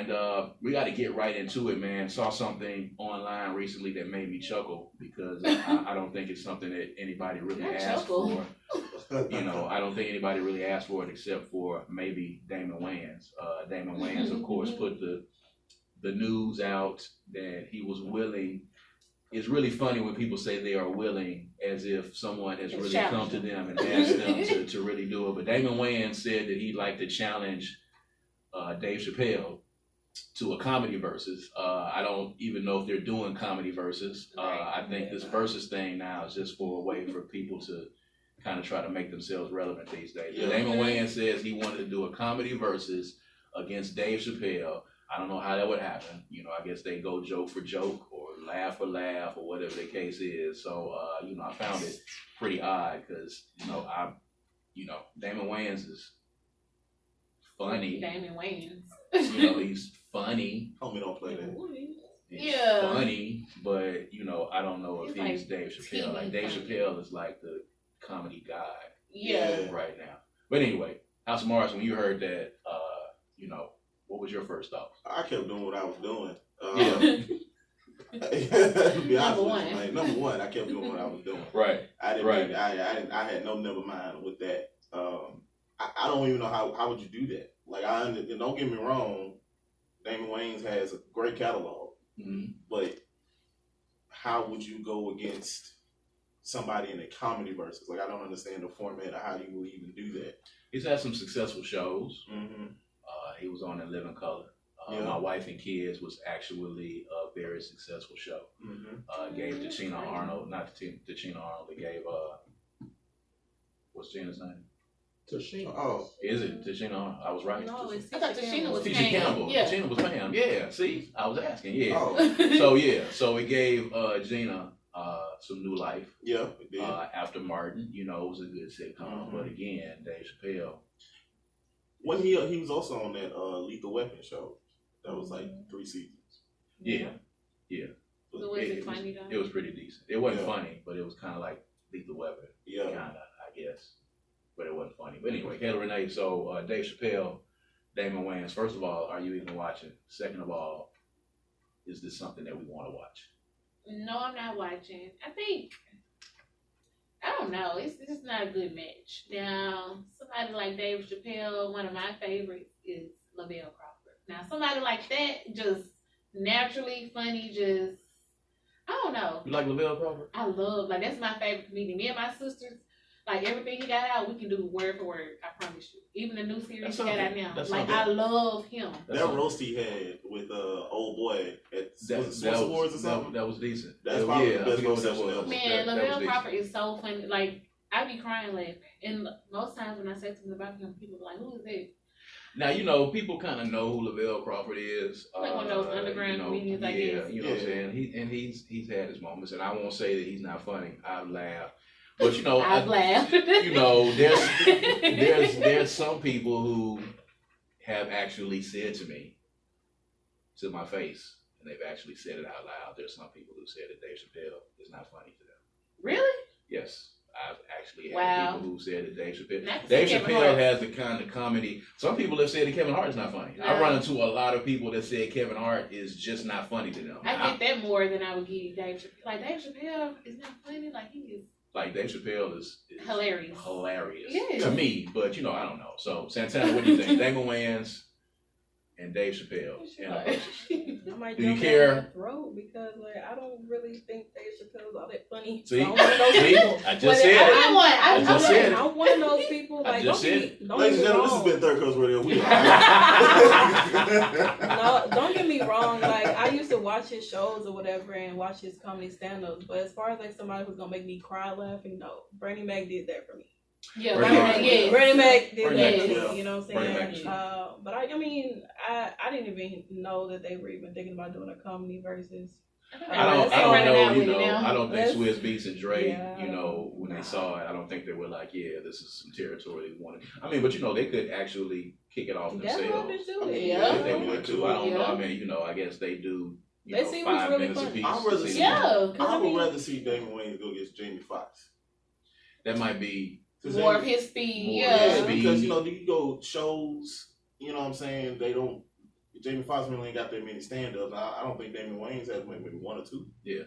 And we got to get right into it, man. Saw something online recently that made me chuckle because I don't think it's something that anybody really asked for. I don't think anybody really asked for it except for maybe Damon Wayans. Damon Wayans, of course, put the news out that he was willing. It's really funny when people say they are willing as if someone has really come to them and asked them to really do it. But Damon Wayans said that he'd like to challenge Dave Chappelle to a comedy versus. I don't even know if they're doing comedy versus. I think this versus thing now is just for a way for people to kind of try to make themselves relevant these days. Yeah. Damon Wayans says he wanted to do a comedy versus against Dave Chappelle. I don't know how that would happen. I guess they go joke for joke or laugh for laugh or whatever the case is. So, I found it pretty odd because, Damon Wayans is funny. Damon Wayans. He's funny. Homie, don't play that. He's funny, but, I don't know if he's Dave Chappelle. Like, Dave Chappelle is like the comedy guy right now. But anyway, House of Mars, when you heard that, what was your first thought? I kept doing what I was doing. To be honest with you, number one, I kept doing what I was doing. Right. I had no never mind with that. I don't even know how would you do that. Like don't get me wrong, Damon Wayans has a great catalog, but how would you go against somebody in a comedy versus? Like I don't understand the format of how you would even do that. He's had some successful shows. He was on In Living Color. My Wife and Kids was actually a very successful show. Gave Tachina Arnold, not Tachina Arnold, they gave, what's Gina's name? Tashina. Oh. Is it Tachina Arnold? I was right. No, I thought Tashina was Tisha Pam. Campbell. Yeah. Tachina was Pam. Yeah, see? I was asking, yeah. Oh. So it gave Gina some new life. Yeah, it did. After Martin, it was a good sitcom. But again, Dave Chappelle. When he was also on that Lethal Weapon show. That was like 3 seasons. Yeah. So was it funny though? It was pretty decent. It wasn't funny, but it was kind of like Lethal Weapon. Yeah. Kind of, I guess. But it wasn't funny. But anyway, Kayla Renee, so Dave Chappelle, Damon Wayans, first of all, are you even watching? Second of all, is this something that we want to watch? No, I'm not watching. I don't know. It's just not a good match. Now, somebody like Dave Chappelle, one of my favorites is Lavelle Crawford. Now, somebody like that, just naturally funny, I don't know. You like Lavelle Crawford? I love, that's my favorite comedian. Me and my sisters, everything he got out, we can do word for word, I promise you. Even the new series he got out now. I love him. That roast he had with old boy at Swiss Awards or something? That was decent. That's probably the best roast ever. Man, Lavelle Crawford is so funny. I be crying laughing. And most times when I say something about him, people are like, who is that? Now, people kind of know who Lavelle Crawford is. Like one of those underground comedians, I guess. You know what I'm saying? He's had his moments, and I won't say that he's not funny. I've laughed. But, I've laughed. There's some people who have actually said to me, to my face, and they've actually said it out loud. There's some people who said that Dave Chappelle is not funny to them. Really? Yes. I've actually had people who said that Dave Chappelle. Dave Chappelle has the kind of comedy. Some people have said that Kevin Hart is not funny. No. I run into a lot of people that said Kevin Hart is just not funny to them. I get that more than I would give Dave Chappelle. Dave Chappelle is not funny. He is. Dave Chappelle is hilarious. Hilarious to me, but I don't know. So Santana, what do you think? Damon Wayans and Dave Chappelle. Do you care? Because I don't really think Dave Chappelle's all that funny. See, I just said it. I'm one of those people. Ladies and gentlemen, this has been Third Coast Radio. No, don't get me wrong. I used to watch his shows or whatever and watch his comedy stand-ups. But as far as somebody who's gonna make me cry laughing, no. Bernie Mac did that for me. Yeah, Bernie Mac did that. Yeah. You know what I'm saying? But I didn't even know that they were even thinking about doing a comedy versus. I don't think Swizz Beatz and Dre, when they saw it, I don't think they were like, yeah, this is some territory they wanted. But they could actually kick it off themselves. If they wanted to. I don't know. I guess they do. They seem 5 really minutes fun. apiece. I would rather see Damon Wayans go against Jamie Foxx. That might be more of his speed. Because do you go shows? You know what I'm saying? They don't. Jamie Foxx really ain't got that many stand-ups. I don't think Damon Wayans has maybe one or two. Yeah.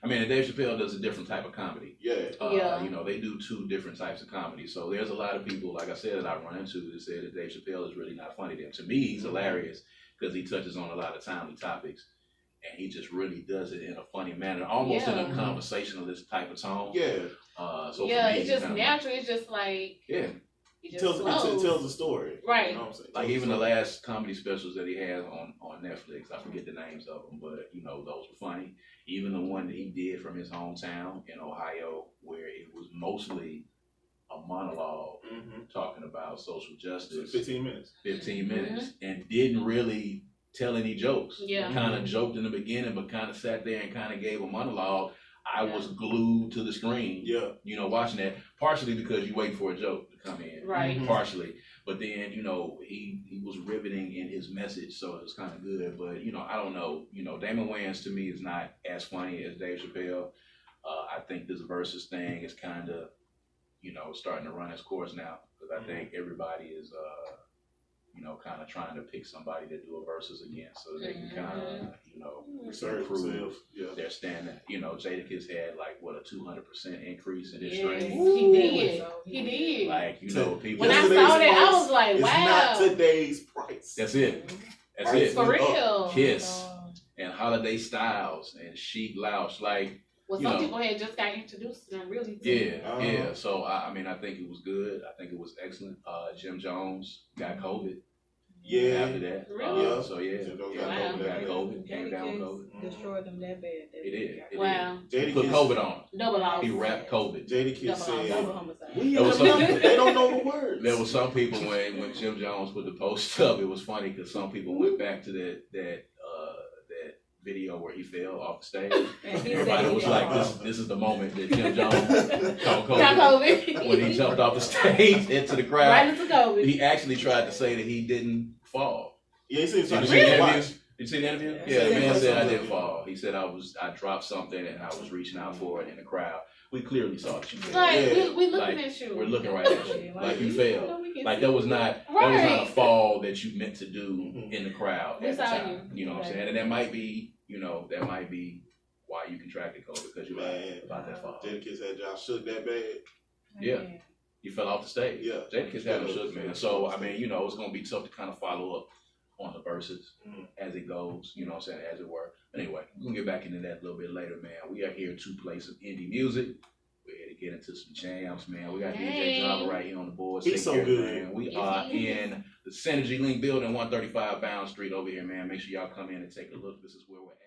I mean, Dave Chappelle does a different type of comedy. Yeah. You know, they do two different types of comedy. So there's a lot of people, like I said, that I run into that say that Dave Chappelle is really not funny. To me, he's hilarious because he touches on a lot of timely topics. And he just really does it in a funny manner, almost in a conversationalist type of tone. Yeah. So it's just natural. It's just like it tells a story. Right. You know what I'm saying? Like even the last comedy specials that he has on Netflix, I forget the names of them, but you know those were funny. Even the one that he did from his hometown in Ohio, where it was mostly a monologue talking about social justice. 15 minutes. 15 minutes, and didn't really tell any jokes. Yeah. Kind of joked in the beginning, but kind of sat there and kind of gave a monologue. I was glued to the screen, you know, watching that, partially because you wait for a joke to come in, right? Partially, but then, you know, he was riveting in his message, so it was kind of good. But, you know, I don't know, you know, Damon Wayans to me is not as funny as Dave Chappelle. I think this versus thing is kind of, you know, starting to run its course now, because I think everybody is, you know, kind of trying to pick somebody to do a versus against, so they can kind of, you know, improve their standing. You know, Jadakiss had like what a 200% increase in his stream. He did. Like, you know, people. When I saw that, I was like, wow. It's not today's price. That's it. That's it. For real. Kiss and Holiday Styles and Sheek Louch, like. Well, some people had just got introduced to them, really. Too. Yeah. So I mean, I think it was good. I think it was excellent. Jim Jones got COVID. Yeah. After that. Really? So yeah. Jim Jones got COVID. Came down with COVID. Destroyed them that bad. It did. Wow. He put COVID on. Double loss. He rapped COVID. Jadakiss said, they don't know the words. There were some people when Jim Jones put the post up, it was funny because some people went back to that video where he fell off the stage. Everybody was like, this is the moment that Jim Jones caught COVID. When he jumped off the stage into the crowd. Right into COVID. He actually tried to say that he didn't fall. Yeah, he said Did you see the interview? Did you see the interview? Yeah, the man said I didn't fall. He said I dropped something and I was reaching out for it in the crowd. We clearly saw that you failed. Like, we looking at you. We're looking right at you. Like you failed. Like that was not a fall that you meant to do in the crowd at the time. You know what I'm saying? And that might be why you contracted COVID, because you're right about that fall. Jadakiss had y'all shook that bad. Yeah. You fell off the stage. Yeah. Jadakiss had him shook, man. So I mean, you know, it's gonna be tough to kind of follow up on the verses as it goes, you know what I'm saying, as it were. Anyway, we're gonna get back into that a little bit later, man. We are here to play some indie music. We're here to get into some jams, man. We got DJ Java right here on the board. He's so good. Man. We are in the Synergy Link building, 135 Bound Street over here, man. Make sure y'all come in and take a look. This is where we're at.